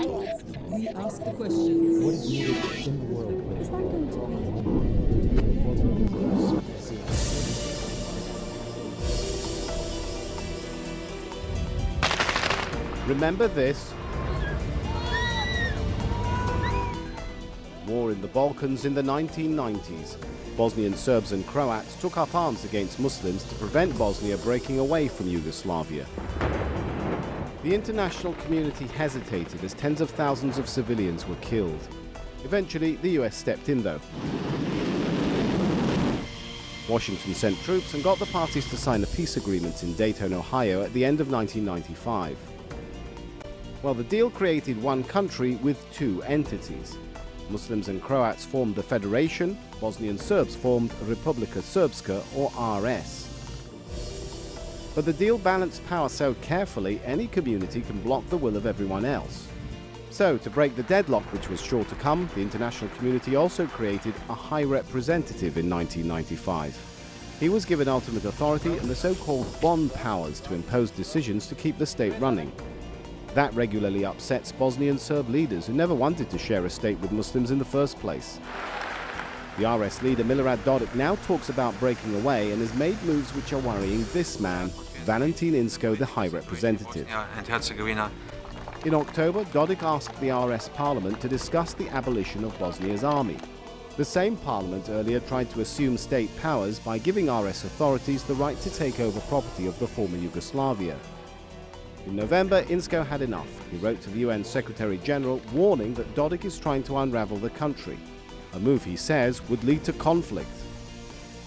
We ask the questions. What is needed in the world? Is that going to be? Remember this? War in the Balkans in the 1990s. Bosnian Serbs and Croats took up arms against Muslims to prevent Bosnia breaking away from Yugoslavia. The international community hesitated as tens of thousands of civilians were killed. Eventually, the US stepped in though. Washington sent troops and got the parties to sign a peace agreement in Dayton, Ohio at the end of 1995. Well, the deal created one country with two entities. Muslims and Croats formed the Federation, Bosnian Serbs formed Republika Srpska, or RS. But the deal balanced power so carefully, any community can block the will of everyone else. So, to break the deadlock which was sure to come, the international community also created a High Representative in 1995. He was given ultimate authority and the so-called bond powers to impose decisions to keep the state running. That regularly upsets Bosnian Serb leaders who never wanted to share a state with Muslims in the first place. The RS leader Milorad Dodik now talks about breaking away and has made moves which are worrying this man, Valentin Inzko, the High Representative. Bosnia and Herzegovina. In October, Dodik asked the RS parliament to discuss the abolition of Bosnia's army. The same parliament earlier tried to assume state powers by giving RS authorities the right to take over property of the former Yugoslavia. In November, Inzko had enough. He wrote to the UN Secretary-General warning that Dodik is trying to unravel the country, a move he says would lead to conflict.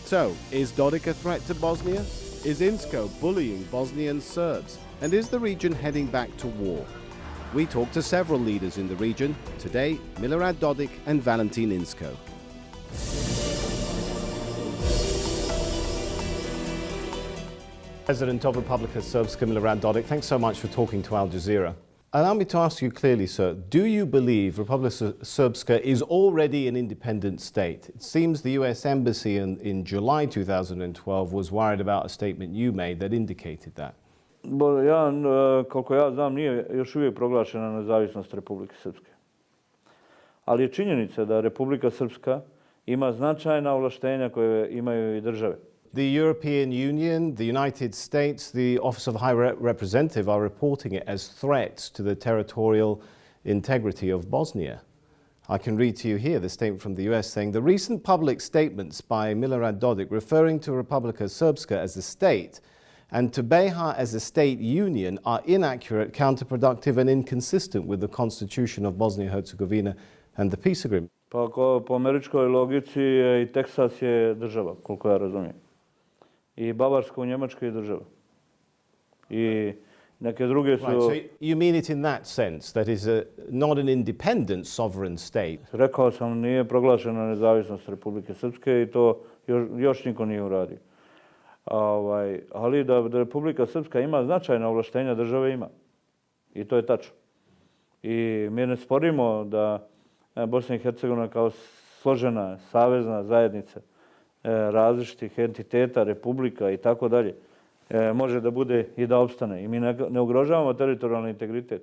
So, is Dodik a threat to Bosnia? Is Inzko bullying Bosnian Serbs? And is the region heading back to war? We talked to several leaders in the region. Today, Milorad Dodik and Valentin Inzko. President of Republika Srpska, Milorad Dodik, thanks so much for talking to Al Jazeera. Allow me to ask you clearly, sir, do you believe Republika Srpska is already an independent state? It seems the US Embassy in July 2012 was worried about a statement you made that indicated that. Koliko ja znam, nije još uvijek proglašena nezavisnost Republike Srpske. Ali je činjenica da Republika Srpska ima značajna ovlaštenja koje imaju i države. The European Union, the United States, the Office of High Representative are reporting it as threats to the territorial integrity of Bosnia. I can read to you here the statement from the US saying, the recent public statements by Milorad Dodik referring to Republika Srpska as a state and to BiH as a state union are inaccurate, counterproductive and inconsistent with the constitution of Bosnia and Herzegovina and the peace agreement. Pa po američkoj logici i Teksas je država, koliko ja razumijem. I Bavarska u Njemačkoj je država. I neke druge su... Right, so you mean it in that sense, that is not an independent sovereign state? Rekao sam, nije proglašena nezavisnost Republike Srpske i to još niko nije uradio. Ali da Republika Srpska ima značajna ovlaštenja, države ima. I to je tačno. I mi ne sporimo da Bosna i Hercegovina kao složena savezna zajednica različitih entiteta, republika i tako dalje, može da bude i da opstane. I mi ne ugrožavamo teritorijalni integritet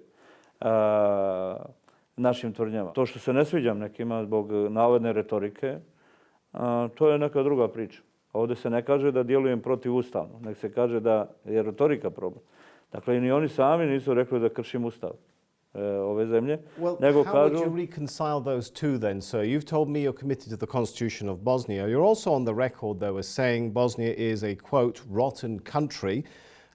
našim tvrdnjama. To što se ne sviđam nekima zbog navodne retorike, to je neka druga priča. Ovdje se ne kaže da djelujem protivustavno, nek se kaže da je retorika problem. Dakle, ni oni sami nisu rekli da kršim ustav ove zemlje. Well, how would you reconcile those two then, sir? You've told me you're committed to the constitution of Bosnia. You're also on the record, though, as saying Bosnia is a, quote, rotten country,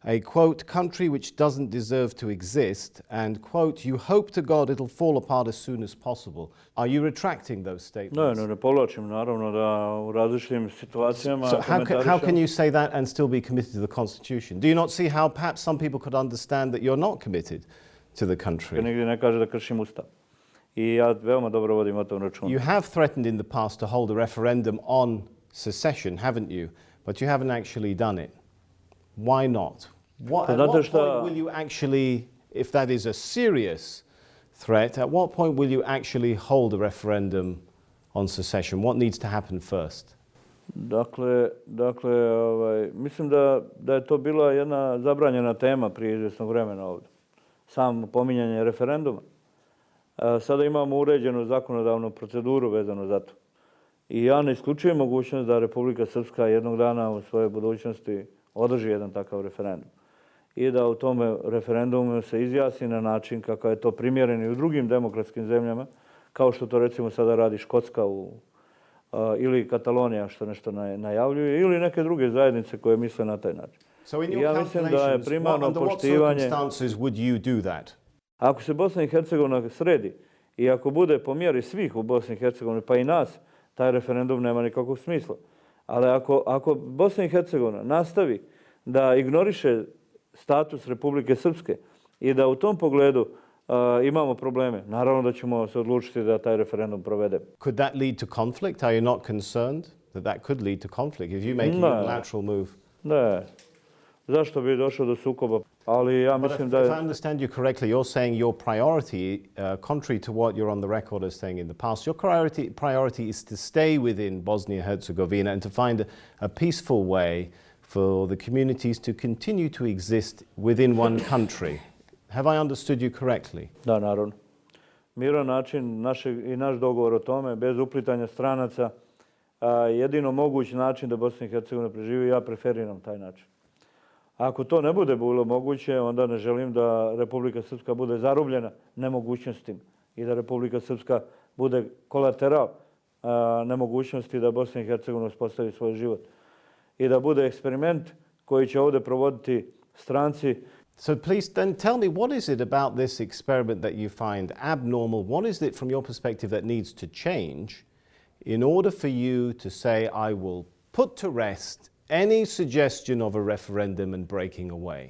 a, quote, country which doesn't deserve to exist, and, quote, you hope to God it'll fall apart as soon as possible. Are you retracting those statements? Ne povlačim, naravno da u različitim situacijama... So how can you say that and still be committed to the constitution? Do you not see how perhaps some people could understand that you're not committed to the country? Nigdje ne kaže da kršim ustav. I ja veoma dobro vodim o tom računu. You have threatened in the past to hold a referendum on secession, haven't you? But you haven't actually done it. Why not? At what point will you actually, if that is a serious threat, at what point will you actually hold a referendum on secession? What needs to happen first? Dakle, mislim da je to bila jedna zabranjena tema prije izvjesnog vremena ovdje. Samo pominjanje referenduma. Sada imamo uređenu zakonodavnu proceduru vezano za to. I ja ne isključujem mogućnost da Republika Srpska jednog dana u svojoj budućnosti održi jedan takav referendum. I da u tome referendumu se izjasni na način kakav je to primjeren i u drugim demokratskim zemljama, kao što to recimo sada radi Škotska ili Katalonija što nešto najavljuje, ili neke druge zajednice koje misle na taj način. So in I your ja mislim da je calculations, primarno under what poštivanje... circumstances would you do that? Ako se Bosna i Hercegovina sredi i ako bude po mjeri svih u Bosni i Hercegovini, pa i nas, taj referendum nema nikakvog smisla. Ali ako Bosna i Hercegovina nastavi da ignoriše status Republike Srpske i da u tom pogledu imamo probleme, naravno da ćemo se odlučiti da taj referendum provedemo. Could that lead to conflict? Are you not concerned that could lead to conflict if you make a unilateral move? Ne. Zašto bi došlo do sukoba? Ali ja mislim da If I understand you correctly, you're saying your priority, contrary to what you're on the record as saying in the past, your priority is to stay within Bosnia and Herzegovina and to find a peaceful way for the communities to continue to exist within one country. Have I understood you correctly? Da, naravno. Miran način i naš dogovor o tome, bez uplitanja stranaca, jedino mogući način da Bosna i Hercegovina preživi, ja preferiram taj način. Ako to ne bude bilo moguće, onda ne želim da Republika Srpska bude zarobljena nemogućnostima i da Republika Srpska bude kolateral nemogućnosti da Bosna i Hercegovina uspostavi svoj život. I da bude eksperiment koji će ovdje provoditi stranci. So please then tell me, what is it about this experiment that you find abnormal? What is it from your perspective that needs to change in order for you to say, I will put to rest any suggestion of a referendum and breaking away?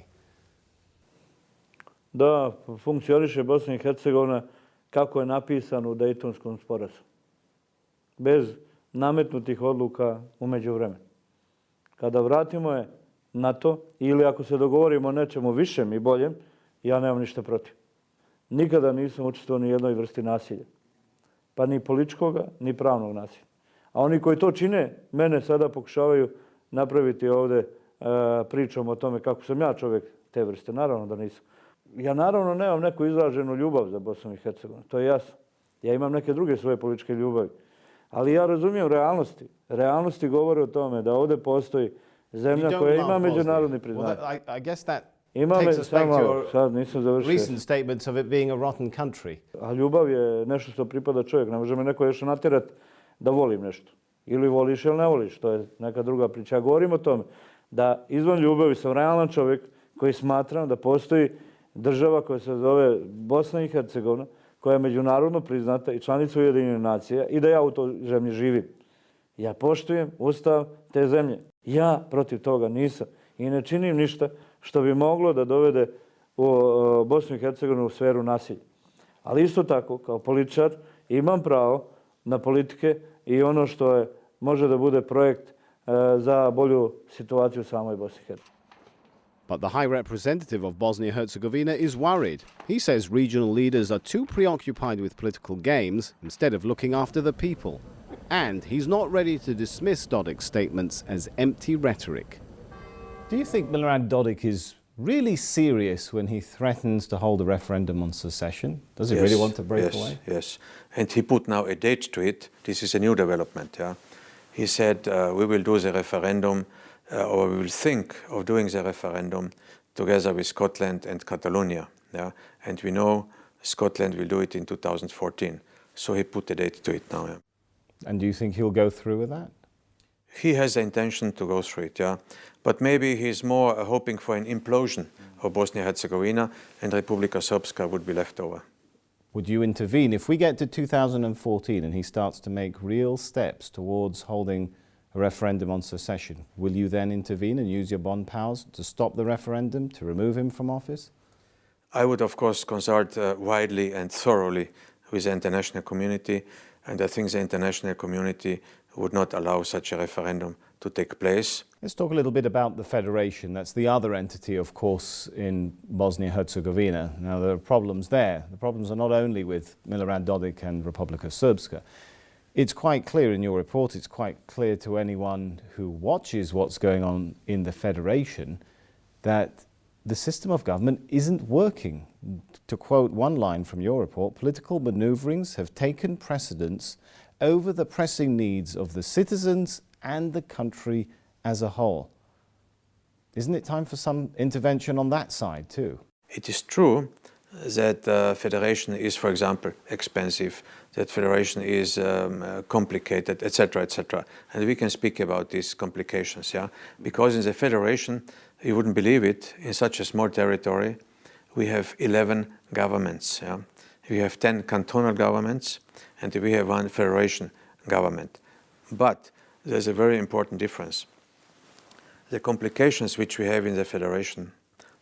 Da funkcioniše Bosna i Hercegovina kako je napisano u Dejtonskom sporazumu. Bez nametnutih odluka u međuvremenu. Kada vratimo je na to, ili ako se dogovorimo o nečemu višem i boljem, ja nemam ništa protiv. Nikada nisam učestvovao ni jednoj vrsti nasilja. Pa ni političkoga, ni pravnog nasilja. A oni koji to čine, mene sada pokušavaju napraviti ovdje pričom o tome kako sam ja čovjek te vrste. Naravno da nisam. Ja naravno nemam neku izraženu ljubav za Bosnu i Hercegovinu. To je jasno. Ja imam neke druge svoje političke ljubavi. Ali ja razumijem realnosti. Realnosti govore o tome da ovdje postoji zemlja koja ima međunarodni priznat. I guess that takes us back to sad nisam završio. recent statements of it being a rotten country. A ljubav je nešto što pripada čovjeku. Ne može me neko još natjerati da volim nešto. Ili voliš ili ne voliš. To je neka druga priča. Ja govorim o tome da izvan ljubavi sam realan čovjek koji smatram da postoji država koja se zove Bosna i Hercegovina, koja je međunarodno priznata i članica Ujedinjenih nacija i da ja u toj zemlji živim. Ja poštujem ustav te zemlje. Ja protiv toga nisam i ne činim ništa što bi moglo da dovede Bosnu i Hercegovinu u sferu nasilja. Ali isto tako, kao političar, imam pravo na politike i ono što može da bude projekt za bolju situaciju u samoj Bosni i Hercegovini. But the High Representative of Bosnia and Herzegovina is worried. He says regional leaders are too preoccupied with political games instead of looking after the people. And he's not ready to dismiss Dodik's statements as empty rhetoric. Do you think Milorad Dodik is really serious when he threatens to hold a referendum on secession? Does he really want to break away? Yes, and he put now a date to it. This is a new development, yeah. He said, we will do the referendum, or we will think of doing the referendum together with Scotland and Catalonia, yeah. And we know Scotland will do it in 2014. So he put a date to it now, yeah. And do you think he'll go through with that? He has the intention to go through it, yeah. But maybe he's more hoping for an implosion of Bosnia-Herzegovina and Republika Srpska would be left over. Would you intervene if we get to 2014 and he starts to make real steps towards holding a referendum on secession? Will you then intervene and use your bond powers to stop the referendum, to remove him from office? I would, of course, consult widely and thoroughly with the international community, and I think the international community would not allow such a referendum to take place. Let's talk a little bit about the federation. That's the other entity, of course, in Bosnia-Herzegovina. Now, there are problems there. The problems are not only with Milorad Dodik and Republika Srpska. It's quite clear in your report, it's quite clear to anyone who watches what's going on in the federation, that the system of government isn't working. To quote one line from your report, political maneuverings have taken precedence over the pressing needs of the citizens and the country as a whole. Isn't it time for some intervention on that side too? It is true that federation is, for example, expensive, that federation is complicated, etc., etc. And we can speak about these complications, yeah? Because in the federation, you wouldn't believe it, in such a small territory, we have 11 governments, yeah? We have 10 cantonal governments, and we have one federation government. But there's a very important difference. The complications which we have in the federation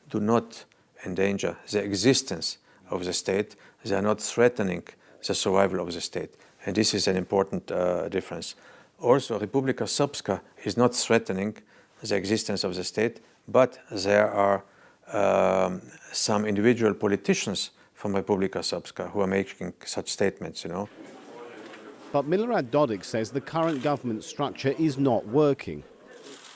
do not endanger the existence of the state. They are not threatening the survival of the state. And this is an important difference. Also, Republika Srpska is not threatening the existence of the state, but there are some individual politicians from Republika Srpska who are making such statements, you know. But Milorad Dodik says the current government structure is not working.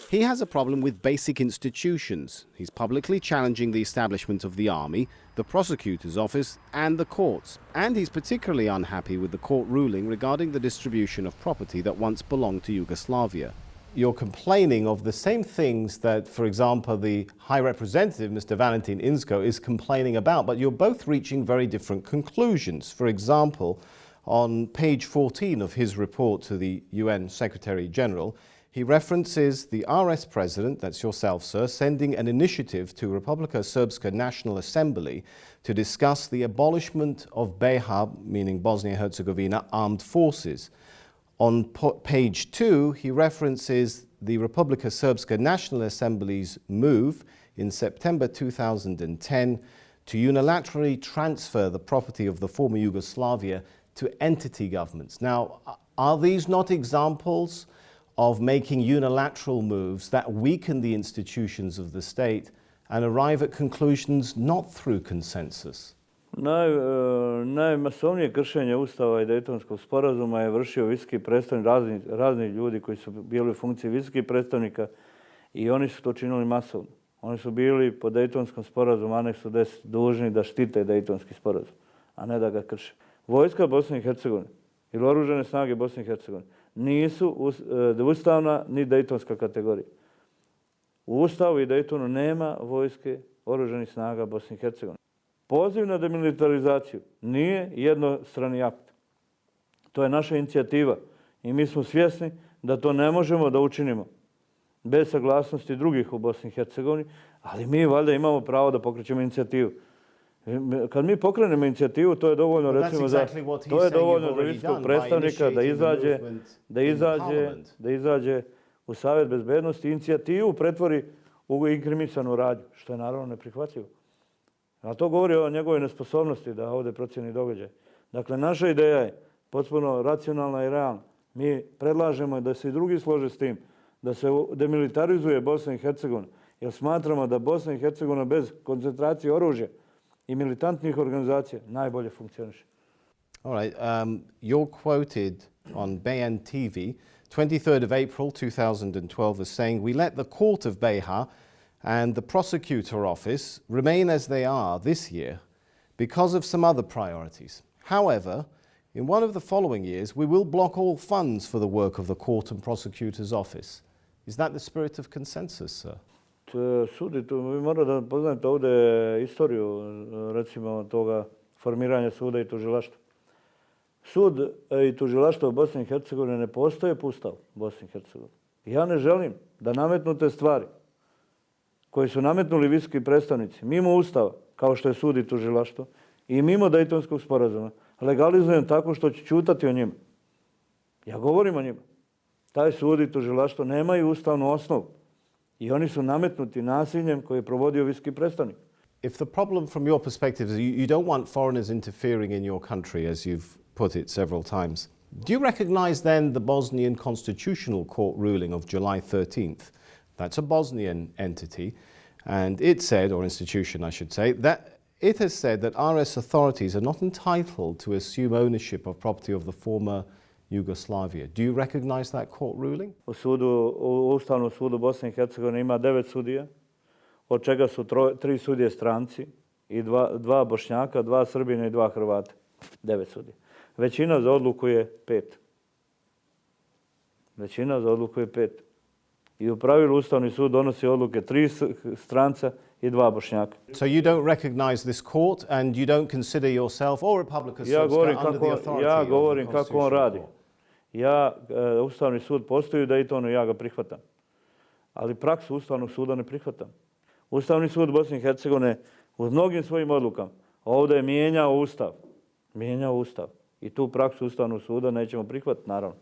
He has a problem with basic institutions. He's publicly challenging the establishment of the army, the prosecutor's office and the courts. And he's particularly unhappy with the court ruling regarding the distribution of property that once belonged to Yugoslavia. You're complaining of the same things that, for example, the High Representative, Mr. Valentin Inzko, is complaining about, but you're both reaching very different conclusions. For example, on page 14 of his report to the UN Secretary General, he references the RS president, that's yourself, sir, sending an initiative to Republika Srpska National Assembly to discuss the abolishment of BiH, meaning Bosnia and Herzegovina, armed forces. On page 2, he references the Republika Srpska National Assembly's move in September 2010 to unilaterally transfer the property of the former Yugoslavia to entity governments. Now, are these not examples of making unilateral moves that weaken the institutions of the state and arrive at conclusions not through consensus? Najmasovnije kršenje Ustava i Dejtonskog sporazuma je vršio visoki predstavnik, razni ljudi koji su bili u funkciji visokih predstavnika i oni su to činili masovno. Oni su bili po Dejtonskom sporazumu, aneksu 10, dužni da štite Dejtonski sporazum, a ne da ga krše. Vojska Bosne i Hercegovine ili oružane snage Bosne i Hercegovine nisu ustavna ni dejtonska kategorija. U Ustavu i Dejtonu nema vojske oružanih snaga Bosne i Hercegovine. Poziv na demilitarizaciju nije jednostrani akt. To je naša inicijativa i mi smo svjesni da to ne možemo da učinimo bez saglasnosti drugih u Bosni i Hercegovini, ali mi valjda imamo pravo da pokrećemo inicijativu. Kad mi pokrenemo inicijativu, to je dovoljno, recimo, za viskog predstavnika da izađe u Savjet bezbednosti i inicijativu pretvori u inkriminisanu radnju, što je naravno neprihvatljivo. A to govori o njegovoj nesposobnosti da ovdje procjeni događaj. Dakle, naša ideja je potpuno racionalna i realna. Mi predlažemo da se i drugi slože s tim, da se demilitarizuje Bosna i Hercegovina, jer smatramo da Bosna i Hercegovina bez koncentracije oružja i militantnih organizacija najbolje funkcioniše. All right. You're quoted on BN TV, 23rd of April 2012, as saying, "We let the court of BiH and the prosecutor office remain as they are this year because of some other priorities. However, in one of the following years, we will block all funds for the work of the court and prosecutor's office." Is that the spirit of consensus, sir? Sudite, vi morate da poznate ovdje istoriju, recimo, toga formiranja suda i tužilaštva. Sud i tužilaštvo u Bosni i Hercegovini ne postoje po Ustavu Bosni i Hercegovini. Ja ne želim da nametnute stvari koje su nametnuli visoki predstavnici mimo Ustava, kao što je sud i tužilaštvo, i mimo Dejtonskog sporazuma, legalizujem tako što ću ćutati o njima. Ja govorim o njima. Taj sud i tužilaštvo nemaju ustavnu osnovu i oni su nametnuti nasiljem koje je provodio visoki predstavnik. If the problem from your perspective is you don't want foreigners interfering in your country, as you've put it several times, do you recognize then the Bosnian Constitutional Court ruling of July 13th? That's a Bosnian entity, and it said, or institution I should say, that it has said that RS authorities are not entitled to assume ownership of property of the former Yugoslavia. Do you recognize that court ruling? U Ustavnom sudu Bosne i Hercegovine ima 9 sudija. od čega su 3 sudije stranci i 2 Bošnjaka, 2 Srbina i 2 Hrvata. 9 sudija. Većina za odluku je 5. Većina za odluku je 5. I u pravilu Ustavni sud donosi odluke 3 stranca i 2 Bošnjaka. So you don't recognize this court and you don't consider yourself or Republika Srpska under the authority Ja of the govorim kako on radi. Constitutional Ustavni sud postoji u Daytonu i ja ga prihvatam. Ali praksu Ustavnog suda ne prihvatam. Ustavni sud Bosne i Hercegovine u mnogim svojim odlukama ovdje je mijenjao Ustav. Mijenjao Ustav. I tu praksu Ustavnog suda nećemo prihvatiti, naravno.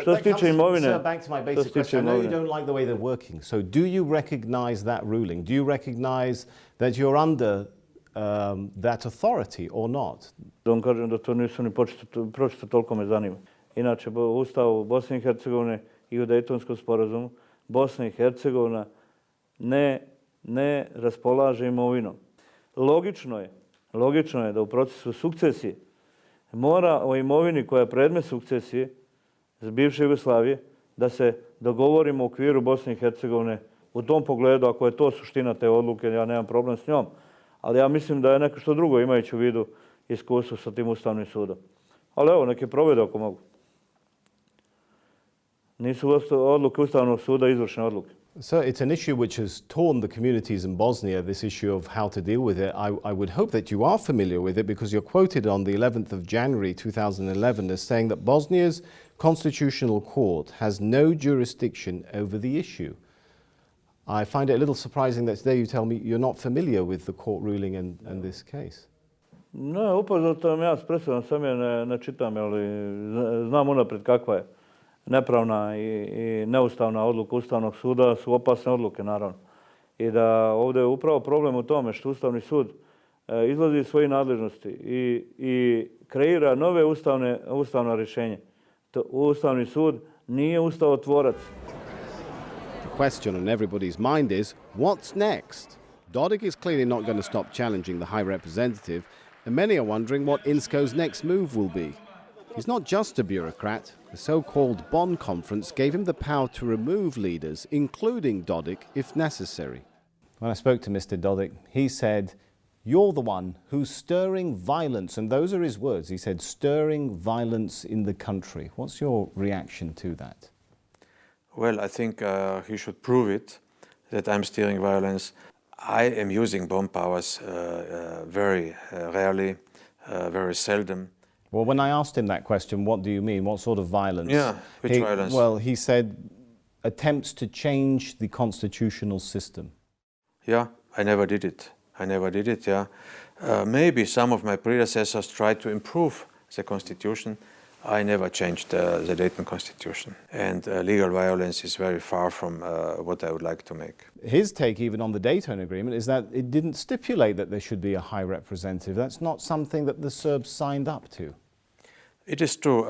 Što se tiče imovine... Sir, back to my basic question. I know you don't like the way they're working. So do you recognize that ruling? Do you recognize that you're under that authority or not? Da vam kažem da to nisu ni pročito, toliko me zanima. Inače, u Ustavu Bosne i Hercegovine i u Dejtonskom sporazumu Bosna i Hercegovina ne raspolaže imovinom. Logično je da u procesu sukcesije mora o imovini koja je predmet sukcesije iz bivše Jugoslavije da se dogovorimo u okviru Bosne i Hercegovine u tom pogledu, ako je to suština te odluke, ja nemam problem s njom. Ali ja mislim da je neko što drugo imajući u vidu iskustvo sa tim Ustavnim sudom. Ali evo, neke provede ako mogu. Nisu odluke Ustavnog suda izvršne odluke. So it's an issue which has torn the communities in Bosnia, this issue of how to deal with it. I would hope that you are familiar with it because you're quoted on the 11th of January 2011 as saying that Bosnia's constitutional court has no jurisdiction over the issue. I find it a little surprising that today you tell me you're not familiar with the court ruling and this case. Ne, upoznat sam ja s presudom, sam je ne čitam, ali znam unaprijed kakva je. Nepravna i neustavna odluka Ustavnog suda su opasne odluke, naravno. I da ovdje je upravo problem u tome što Ustavni sud izlazi iz svojih nadležnosti i kreira nove ustavna rješenja. Ustavni sud nije ustavotvorac. The question on everybody's mind is, what's next? Dodik is clearly not going to stop challenging the High Representative, and many are wondering what Inzko's next move will be. He's not just a bureaucrat. The so-called Bonn Conference gave him the power to remove leaders, including Dodik, if necessary. When I spoke to Mr. Dodik, he said, "You're the one who's stirring violence," and those are his words. He said, "stirring violence in the country." What's your reaction to that? Well, I think he should prove it, that I'm stirring violence. I am using bomb powers very rarely, very seldom. Well, when I asked him that question, what do you mean? What sort of violence? Yeah, which violence? Well, he said attempts to change the constitutional system. Yeah, I never did it, yeah. Maybe some of my predecessors tried to improve the constitution. I never changed the Dayton Constitution. And legal violence is very far from what I would like to make. His take, even on the Dayton Agreement, is that it didn't stipulate that there should be a high representative. That's not something that the Serbs signed up to. It is true,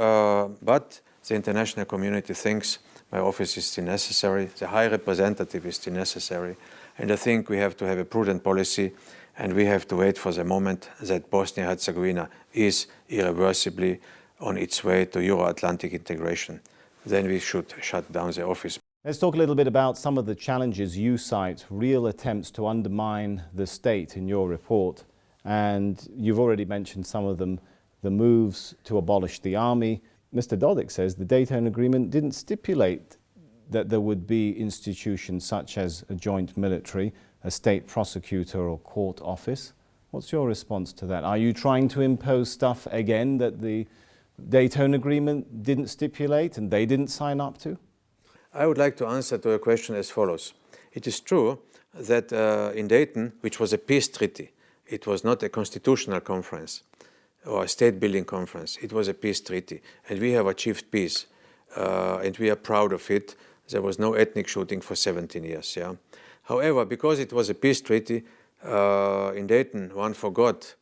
but the international community thinks my office is still necessary, the high representative is still necessary, and I think we have to have a prudent policy, and we have to wait for the moment that Bosnia and Herzegovina is irreversibly on its way to Euro-Atlantic integration. Then we should shut down the office. Let's talk a little bit about some of the challenges you cite, real attempts to undermine the state in your report. And you've already mentioned some of them, the moves to abolish the army. Mr. Dodik says the Dayton Agreement didn't stipulate that there would be institutions such as a joint military, a state prosecutor or court office. What's your response to that? Are you trying to impose stuff again that the Dayton Agreement didn't stipulate and they didn't sign up to? I would like to answer to your question as follows. It is true that in Dayton, which was a peace treaty, it was not a constitutional conference or a state-building conference. It was a peace treaty, and we have achieved peace, and we are proud of it. There was no ethnic shooting for 17 years. Yeah. However, because it was a peace treaty, in Dayton, one forgot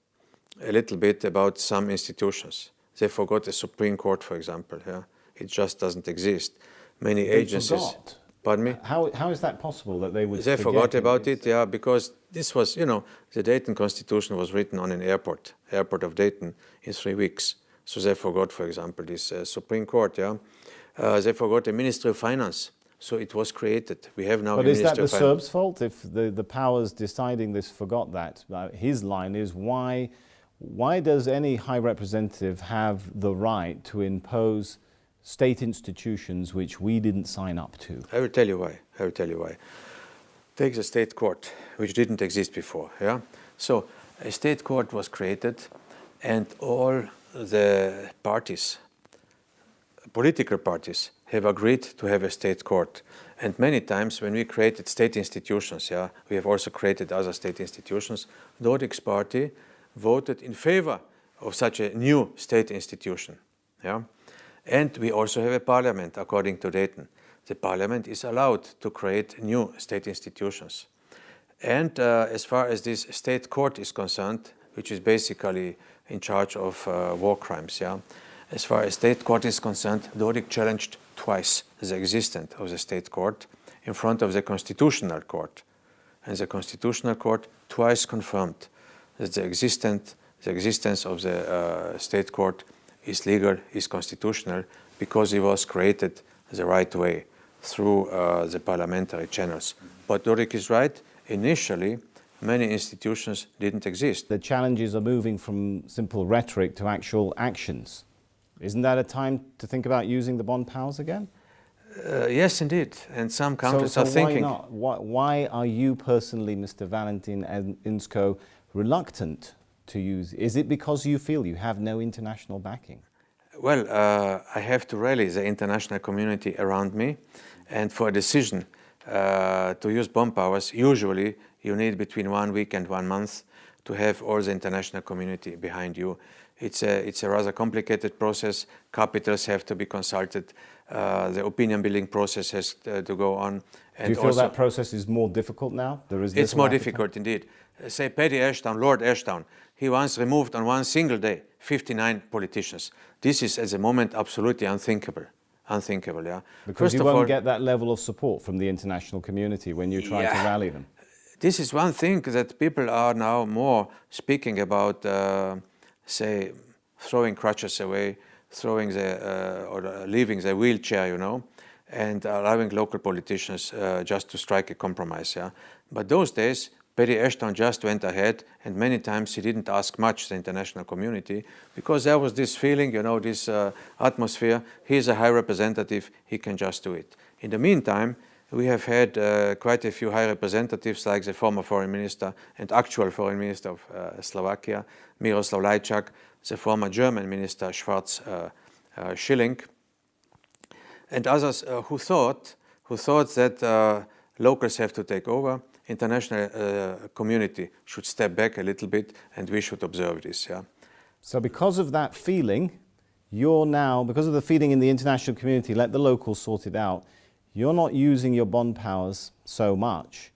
a little bit about some institutions. They forgot the Supreme Court, for example. Yeah? It just doesn't exist. Many agencies. Forgot? Pardon me? How is that possible that they would They forget forgot about it, yeah, because this was, the Dayton Constitution was written on an airport of Dayton, in 3 weeks. So they forgot, for example, this Supreme Court, yeah. They forgot the Ministry of Finance So it was created. We have now But a is that Ministry the of Serbs' fault if the powers deciding this forgot that? His line is, why does any high representative have the right to impose state institutions which we didn't sign up to? I will tell you why. Take the state court, which didn't exist before. Yeah. So a state court was created, and all the parties, political parties, have agreed to have a state court. And many times when we created state institutions, we have also created other state institutions, Dodik's party voted in favor of such a new state institution. Yeah? And we also have a parliament, according to Dayton. The parliament is allowed to create new state institutions. And as far as this state court is concerned, which is basically in charge of war crimes, as far as state court is concerned, Dodik challenged twice the existence of the state court in front of the constitutional court. And the constitutional court twice confirmed that the existence of the state court is legal, is constitutional, because it was created the right way through the parliamentary channels. But Dodik is right. Initially, many institutions didn't exist. The challenges are moving from simple rhetoric to actual actions. Isn't that a time to think about using the bond powers again? Yes, indeed. And some countries are thinking. Why not? Why are you personally, Mr. Valentin and Inzko, reluctant to use? Is it because you feel you have no international backing? Well, I have to rally the international community around me, and for a decision to use bomb powers, usually you need between 1 week and 1 month to have all the international community behind you. It's a rather complicated process. Capitals have to be consulted. The opinion building process has to go on. And do you feel that process is more difficult now? It's more difficult indeed. Say Paddy Ashton, Lord Ashton, he once removed on one single day 59 politicians. This is at the moment absolutely unthinkable. Yeah. Because you won't get that level of support from the international community when you try to rally them. This is one thing that people are now more speaking about, say, throwing crutches away, throwing or leaving the wheelchair, and allowing local politicians just to strike a compromise. Yeah. But those days, Paddy Ashton just went ahead, and many times he didn't ask much the international community, because there was this feeling, this atmosphere. He's a high representative, he can just do it. In the meantime, we have had quite a few high representatives, like the former foreign minister and actual foreign minister of Slovakia, Miroslav Lajčák, the former German minister, Schwarz Schilling, and others who thought that locals have to take over, international community should step back a little bit, and we should observe this. Yeah. So because of that feeling, because of the feeling in the international community, let the locals sort it out, you're not using your bond powers so much.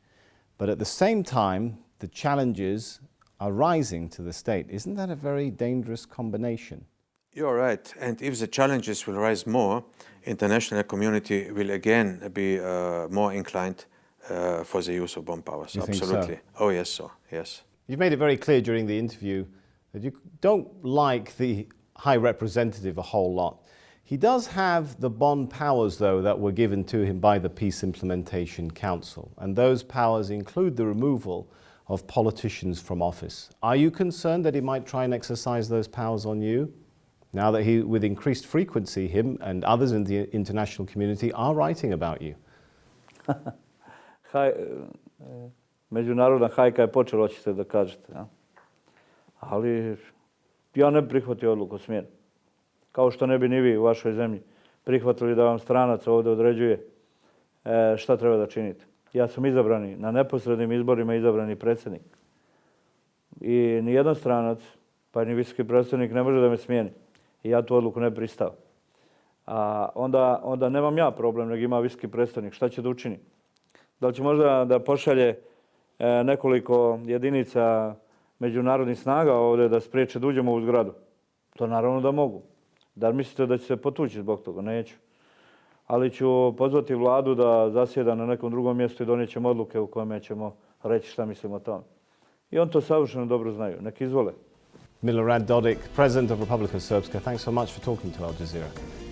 But at the same time, the challenges are rising to the state. Isn't that a very dangerous combination? You're right. And if the challenges will rise more, international community will again be more inclined for the use of bomb powers. You Absolutely. Think so? Oh, yes, so, yes. You've made it very clear during the interview that you don't like the High Representative a whole lot. He does have the bond powers, though, that were given to him by the Peace Implementation Council. And those powers include the removal of politicians from office. Are you concerned that he might try and exercise those powers on you? Now that with increased frequency, him and others in the international community are writing about you. Međunarodna hajka je počela, hoćete da kažete. Ja? Ali ja ne prihvatio odluku o smjeni. Kao što ne bi ni vi u vašoj zemlji prihvatili da vam stranac ovdje određuje šta treba da činite. Ja sam izabrani, na neposrednim izborima izabrani predsjednik. I nijedan stranac, pa ni visoki predstavnik ne može da me smijeni. I ja tu odluku ne pristao. A onda nemam ja problem, nego ima visoki predstavnik. Šta će da učini? Da li će možda da pošalje nekoliko jedinica međunarodnih snaga ovdje da spriječe da uđemo u zgradu? To naravno da mogu. Da li mislite da će se potući zbog toga? Neću. Ali ću pozvati vladu da zasjeda na nekom drugom mjestu i donijet ćemo odluke u kojima ćemo reći šta mislimo o tome. I on to savršeno dobro znaju. Nek izvole. Milorad Dodik, President of Republika Srpska, thanks so much for talking to Al Jazeera.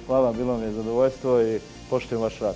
Hvala, bilo mi je zadovoljstvo i poštujem vaš rad.